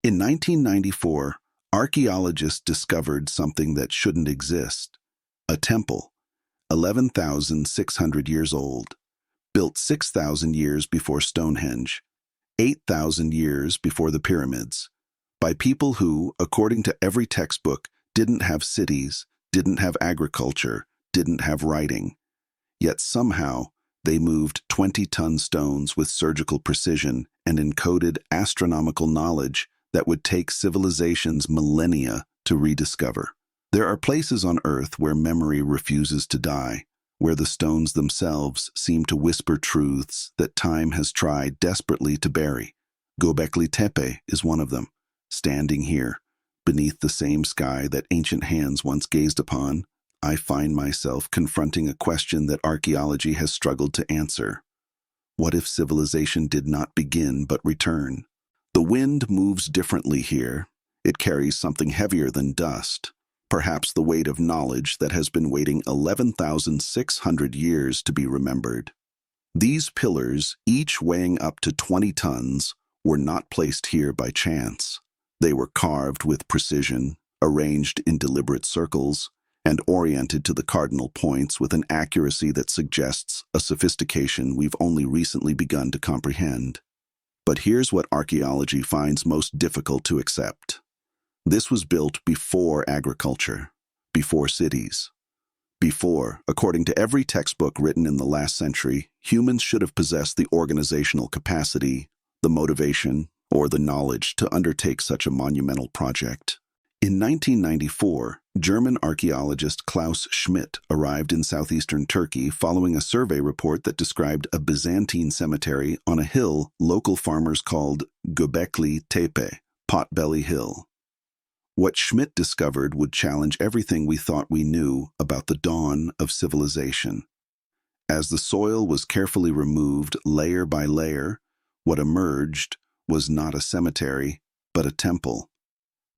In 1994, archaeologists discovered something that shouldn't exist. A temple, 11,600 years old, built 6,000 years before Stonehenge, 8,000 years before the pyramids, by people who, according to every textbook, didn't have cities, didn't have agriculture, didn't have writing. Yet somehow, they moved 20-ton stones with surgical precision and encoded astronomical knowledge that would take civilizations millennia to rediscover. There are places on Earth where memory refuses to die, where the stones themselves seem to whisper truths that time has tried desperately to bury. Göbekli Tepe is one of them, standing here, beneath the same sky that ancient hands once gazed upon. I find myself confronting a question that archaeology has struggled to answer. What if civilization did not begin but return? The wind moves differently here. It carries something heavier than dust, perhaps the weight of knowledge that has been waiting 11,600 years to be remembered. These pillars, each weighing up to 20 tons, were not placed here by chance. They were carved with precision, arranged in deliberate circles, and oriented to the cardinal points with an accuracy that suggests a sophistication we've only recently begun to comprehend. But here's what archaeology finds most difficult to accept. This was built before agriculture, before cities. Before, according to every textbook written in the last century, humans should have possessed the organizational capacity, the motivation, or the knowledge to undertake such a monumental project. In 1994, German archaeologist Klaus Schmidt arrived in southeastern Turkey following a survey report that described a Byzantine cemetery on a hill local farmers called Göbekli Tepe, Potbelly Hill. What Schmidt discovered would challenge everything we thought we knew about the dawn of civilization. As the soil was carefully removed layer by layer, what emerged was not a cemetery, but a temple.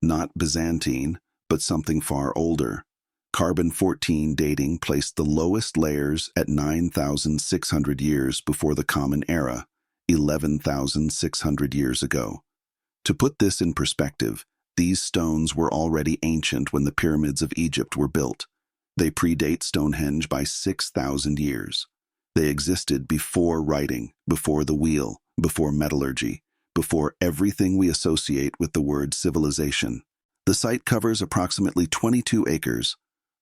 Not Byzantine, but something far older. Carbon-14 dating placed the lowest layers at 9,600 years before the Common Era, 11,600 years ago. To put this in perspective, these stones were already ancient when the pyramids of Egypt were built. They predate Stonehenge by 6,000 years. They existed before writing, before the wheel, before metallurgy, before everything we associate with the word civilization. The site covers approximately 22 acres,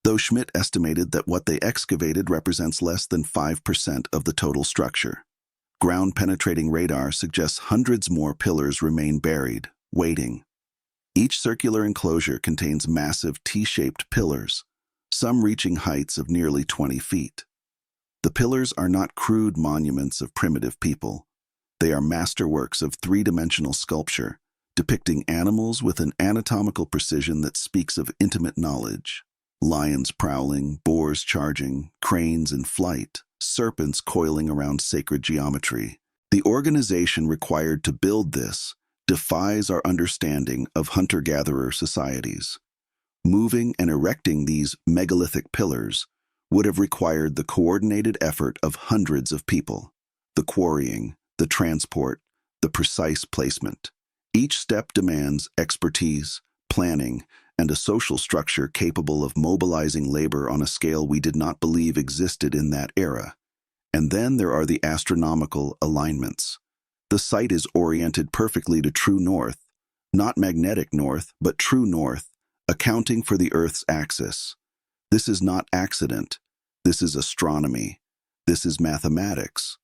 though Schmidt estimated that what they excavated represents less than 5% of the total structure. Ground-penetrating radar suggests hundreds more pillars remain buried, waiting. Each circular enclosure contains massive T-shaped pillars, some reaching heights of nearly 20 feet. The pillars are not crude monuments of primitive people. They are masterworks of three-dimensional sculpture, depicting animals with an anatomical precision that speaks of intimate knowledge. Lions prowling, boars charging, cranes in flight, serpents coiling around sacred geometry. The organization required to build this defies our understanding of hunter-gatherer societies. Moving and erecting these megalithic pillars would have required the coordinated effort of hundreds of people. The quarrying, the transport, the precise placement. Each step demands expertise, planning, and a social structure capable of mobilizing labor on a scale we did not believe existed in that era. And then there are the astronomical alignments. The site is oriented perfectly to true north, not magnetic north, but true north, accounting for the Earth's axis. This is not accident. This is astronomy. This is mathematics.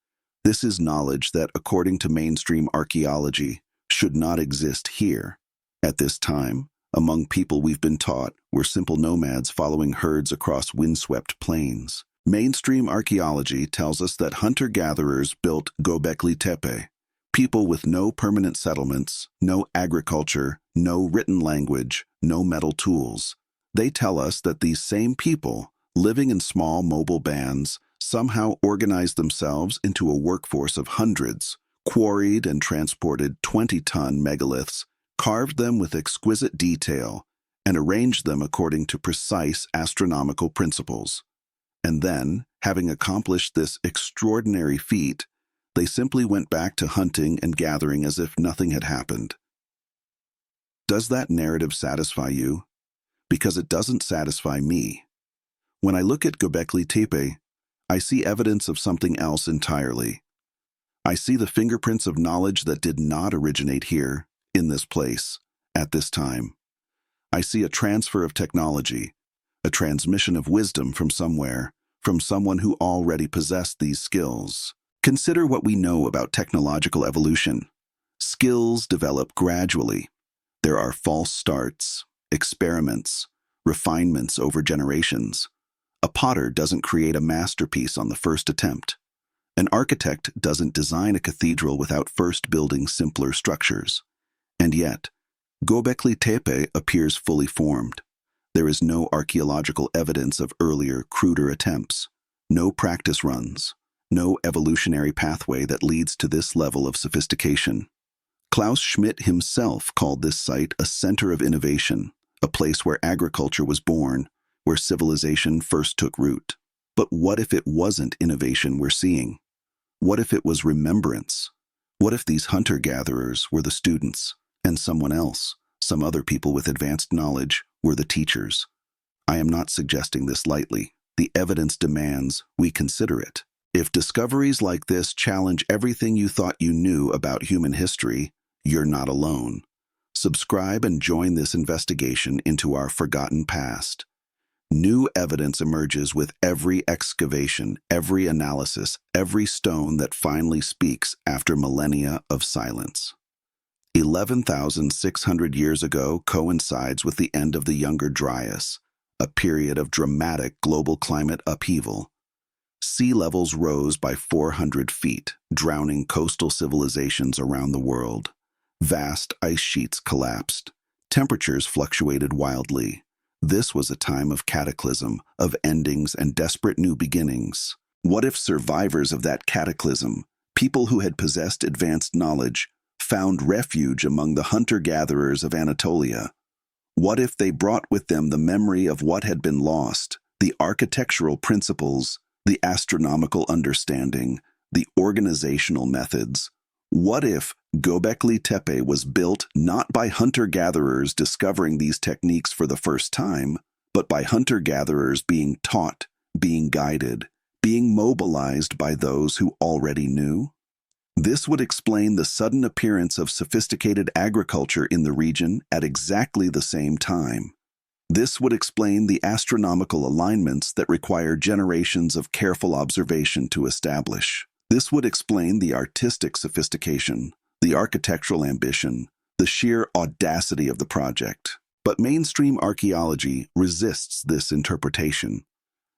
This is knowledge that, according to mainstream archaeology, should not exist here. At this time, among people we've been taught, we're simple nomads following herds across windswept plains. Mainstream archaeology tells us that hunter-gatherers built Göbekli Tepe, people with no permanent settlements, no agriculture, no written language, no metal tools. They tell us that these same people, living in small mobile bands, somehow organized themselves into a workforce of hundreds, quarried and transported 20-ton megaliths, carved them with exquisite detail, and arranged them according to precise astronomical principles. And then, having accomplished this extraordinary feat, they simply went back to hunting and gathering as if nothing had happened. Does that narrative satisfy you? Because it doesn't satisfy me. When I look at Göbekli Tepe, I see evidence of something else entirely. I see the fingerprints of knowledge that did not originate here, in this place, at this time. I see a transfer of technology, a transmission of wisdom from somewhere, from someone who already possessed these skills. Consider what we know about technological evolution. Skills develop gradually. There are false starts, experiments, refinements over generations. A potter doesn't create a masterpiece on the first attempt. An architect doesn't design a cathedral without first building simpler structures. And yet, Göbekli Tepe appears fully formed. There is no archaeological evidence of earlier, cruder attempts, no practice runs, no evolutionary pathway that leads to this level of sophistication. Klaus Schmidt himself called this site a center of innovation, a place where agriculture was born, where civilization first took root. But what if it wasn't innovation we're seeing? What if it was remembrance? What if these hunter-gatherers were the students, and someone else, some other people with advanced knowledge, were the teachers? I am not suggesting this lightly. The evidence demands we consider it. If discoveries like this challenge everything you thought you knew about human history, you're not alone. Subscribe and join this investigation into our forgotten past. New evidence emerges with every excavation, every analysis, every stone that finally speaks after millennia of silence. 11,600 years ago coincides with the end of the Younger Dryas, a period of dramatic global climate upheaval. Sea levels rose by 400 feet, drowning coastal civilizations around the world. Vast ice sheets collapsed. Temperatures fluctuated wildly. This was a time of cataclysm, of endings and desperate new beginnings. What if survivors of that cataclysm, people who had possessed advanced knowledge, found refuge among the hunter-gatherers of Anatolia? What if they brought with them the memory of what had been lost, the architectural principles, the astronomical understanding, the organizational methods? What if Göbekli Tepe was built not by hunter-gatherers discovering these techniques for the first time, but by hunter-gatherers being taught, being guided, being mobilized by those who already knew? This would explain the sudden appearance of sophisticated agriculture in the region at exactly the same time. This would explain the astronomical alignments that require generations of careful observation to establish. This would explain the artistic sophistication, the architectural ambition, the sheer audacity of the project. But mainstream archaeology resists this interpretation.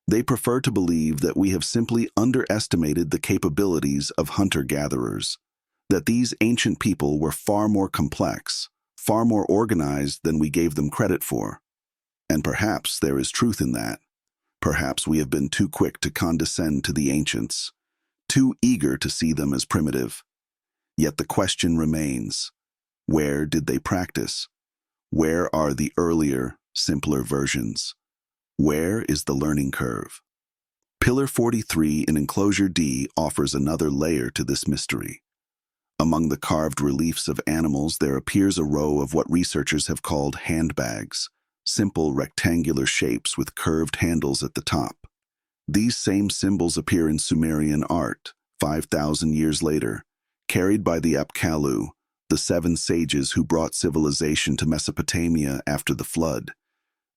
They prefer to believe that we have simply underestimated the capabilities of hunter-gatherers, that these ancient people were far more complex, far more organized than we gave them credit for. And perhaps there is truth in that. Perhaps we have been too quick to condescend to the ancients, too eager to see them as primitive. Yet the question remains, where did they practice? Where are the earlier, simpler versions? Where is the learning curve? Pillar 43 in Enclosure D offers another layer to this mystery. Among the carved reliefs of animals, there appears a row of what researchers have called handbags, simple rectangular shapes with curved handles at the top. These same symbols appear in Sumerian art, 5,000 years later, carried by the Apkallu, the 7 sages who brought civilization to Mesopotamia after the flood.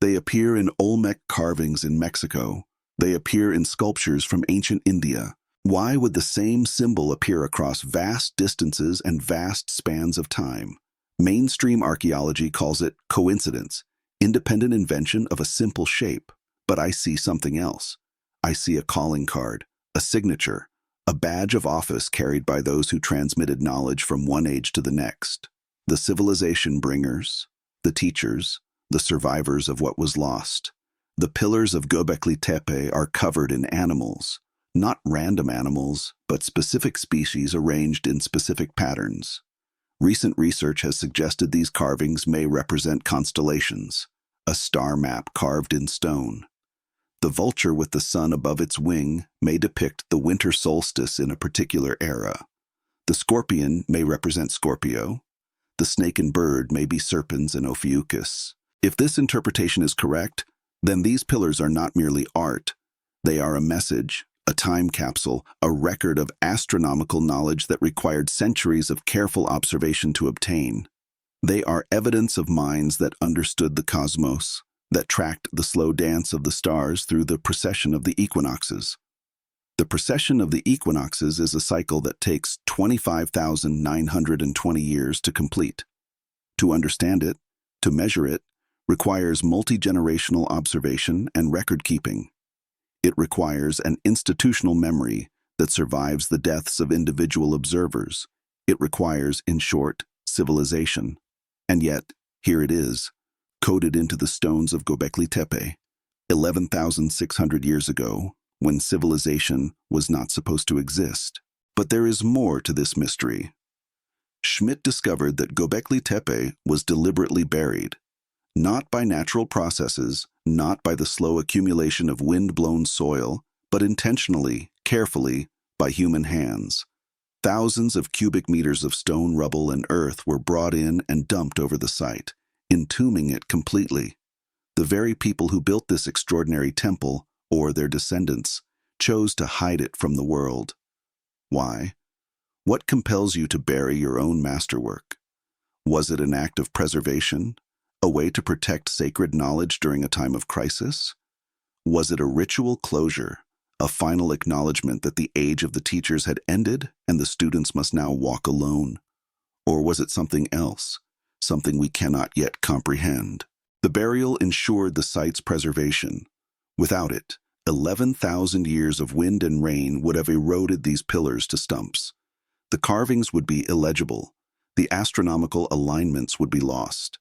They appear in Olmec carvings in Mexico. They appear in sculptures from ancient India. Why would the same symbol appear across vast distances and vast spans of time? Mainstream archaeology calls it coincidence, independent invention of a simple shape. But I see something else. I see a calling card, a signature, a badge of office carried by those who transmitted knowledge from one age to the next. The civilization bringers, the teachers, the survivors of what was lost. The pillars of Göbekli Tepe are covered in animals, not random animals, but specific species arranged in specific patterns. Recent research has suggested these carvings may represent constellations, a star map carved in stone. The vulture with the sun above its wing may depict the winter solstice in a particular era. The scorpion may represent Scorpio. The snake and bird may be serpens and Ophiuchus. If this interpretation is correct, then these pillars are not merely art. They are a message, a time capsule, a record of astronomical knowledge that required centuries of careful observation to obtain. They are evidence of minds that understood the cosmos, that tracked the slow dance of the stars through the precession of the equinoxes. The precession of the equinoxes is a cycle that takes 25,920 years to complete. To understand it, to measure it, requires multi-generational observation and record-keeping. It requires an institutional memory that survives the deaths of individual observers. It requires, in short, civilization. And yet, here it is, coded into the stones of Göbekli Tepe, 11,600 years ago, when civilization was not supposed to exist. But there is more to this mystery. Schmidt discovered that Göbekli Tepe was deliberately buried, not by natural processes, not by the slow accumulation of wind-blown soil, but intentionally, carefully, by human hands. Thousands of cubic meters of stone, rubble, and earth were brought in and dumped over the site, entombing it completely. The very people who built this extraordinary temple, or their descendants, chose to hide it from the world. Why? What compels you to bury your own masterwork? Was it an act of preservation? A way to protect sacred knowledge during a time of crisis? Was it a ritual closure, a final acknowledgement that the age of the teachers had ended and the students must now walk alone? Or was it something else, something we cannot yet comprehend? The burial ensured the site's preservation. Without it, 11,000 years of wind and rain would have eroded these pillars to stumps. The carvings would be illegible. The astronomical alignments would be lost.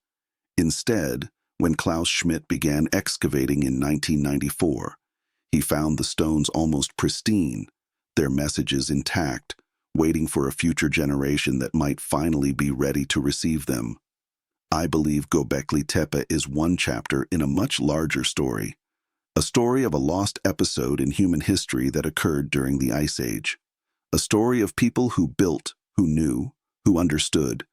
Instead, when Klaus Schmidt began excavating in 1994, he found the stones almost pristine, their messages intact, waiting for a future generation that might finally be ready to receive them. I believe Göbekli Tepe is one chapter in a much larger story, a story of a lost episode in human history that occurred during the Ice Age, a story of people who built, who knew, who understood,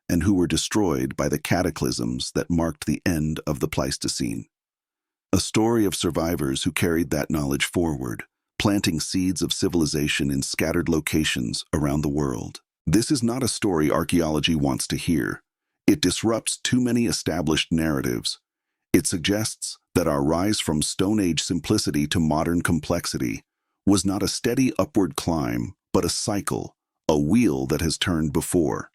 and who were destroyed by the cataclysms that marked the end of the Pleistocene. A story of survivors who carried that knowledge forward, planting seeds of civilization in scattered locations around the world. This is not a story archaeology wants to hear. It disrupts too many established narratives. It suggests that our rise from Stone Age simplicity to modern complexity was not a steady upward climb, but a cycle, a wheel that has turned before.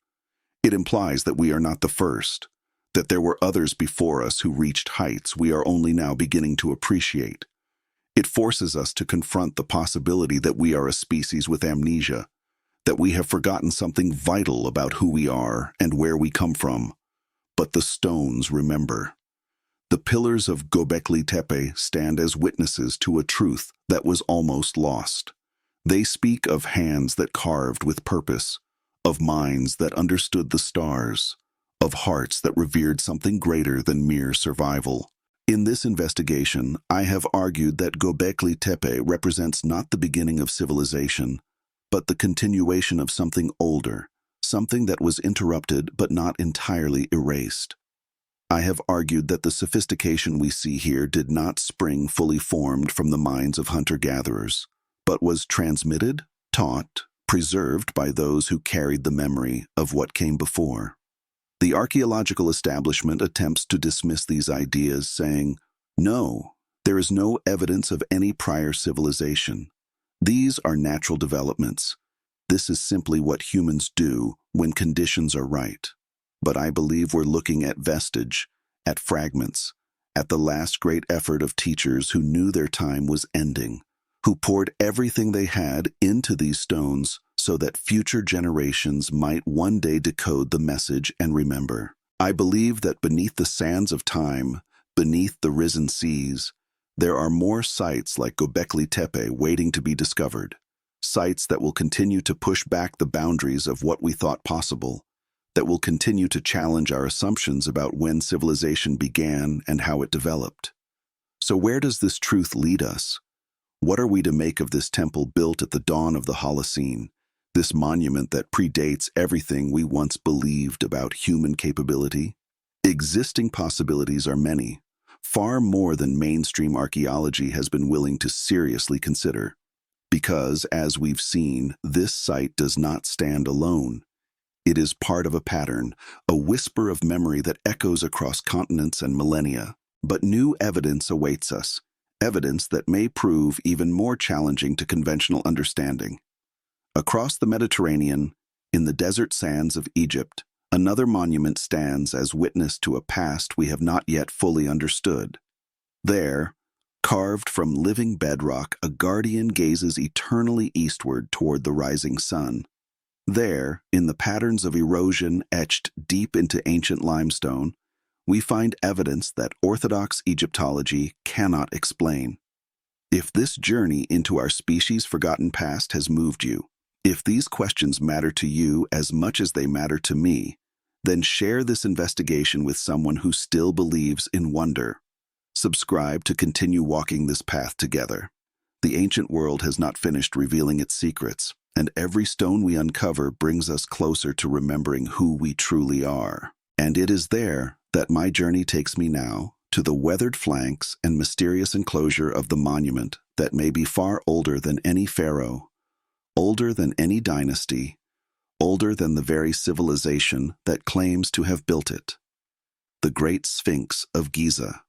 It implies that we are not the first, that there were others before us who reached heights we are only now beginning to appreciate. It forces us to confront the possibility that we are a species with amnesia, that we have forgotten something vital about who we are and where we come from. But the stones remember. The pillars of Göbekli Tepe stand as witnesses to a truth that was almost lost. They speak of hands that carved with purpose, of minds that understood the stars, of hearts that revered something greater than mere survival. In this investigation, I have argued that Göbekli Tepe represents not the beginning of civilization, but the continuation of something older, something that was interrupted but not entirely erased. I have argued that the sophistication we see here did not spring fully formed from the minds of hunter-gatherers, but was transmitted, taught, preserved by those who carried the memory of what came before. The archaeological establishment attempts to dismiss these ideas, saying, "No, there is no evidence of any prior civilization. These are natural developments. This is simply what humans do when conditions are right." But I believe we're looking at vestige, at fragments, at the last great effort of teachers who knew their time was ending, who poured everything they had into these stones so that future generations might one day decode the message and remember. I believe that beneath the sands of time, beneath the risen seas, there are more sites like Göbekli Tepe waiting to be discovered, sites that will continue to push back the boundaries of what we thought possible, that will continue to challenge our assumptions about when civilization began and how it developed. So where does this truth lead us? What are we to make of this temple built at the dawn of the Holocene, This monument that predates everything we once believed about human capability. Existing possibilities are many, far more than mainstream archaeology has been willing to seriously consider. Because, as we've seen, this site does not stand alone. It is part of a pattern, a whisper of memory that echoes across continents and millennia. But new evidence awaits us, evidence that may prove even more challenging to conventional understanding. Across the Mediterranean, in the desert sands of Egypt, another monument stands as witness to a past we have not yet fully understood. There, carved from living bedrock, a guardian gazes eternally eastward toward the rising sun. There, in the patterns of erosion etched deep into ancient limestone, we find evidence that orthodox Egyptology cannot explain. If this journey into our species' forgotten past has moved you, if these questions matter to you as much as they matter to me, then share this investigation with someone who still believes in wonder. Subscribe to continue walking this path together. The ancient world has not finished revealing its secrets, and every stone we uncover brings us closer to remembering who we truly are. And it is there that my journey takes me now, to the weathered flanks and mysterious enclosure of the monument that may be far older than any pharaoh, older than any dynasty, older than the very civilization that claims to have built it. The Great Sphinx of Giza.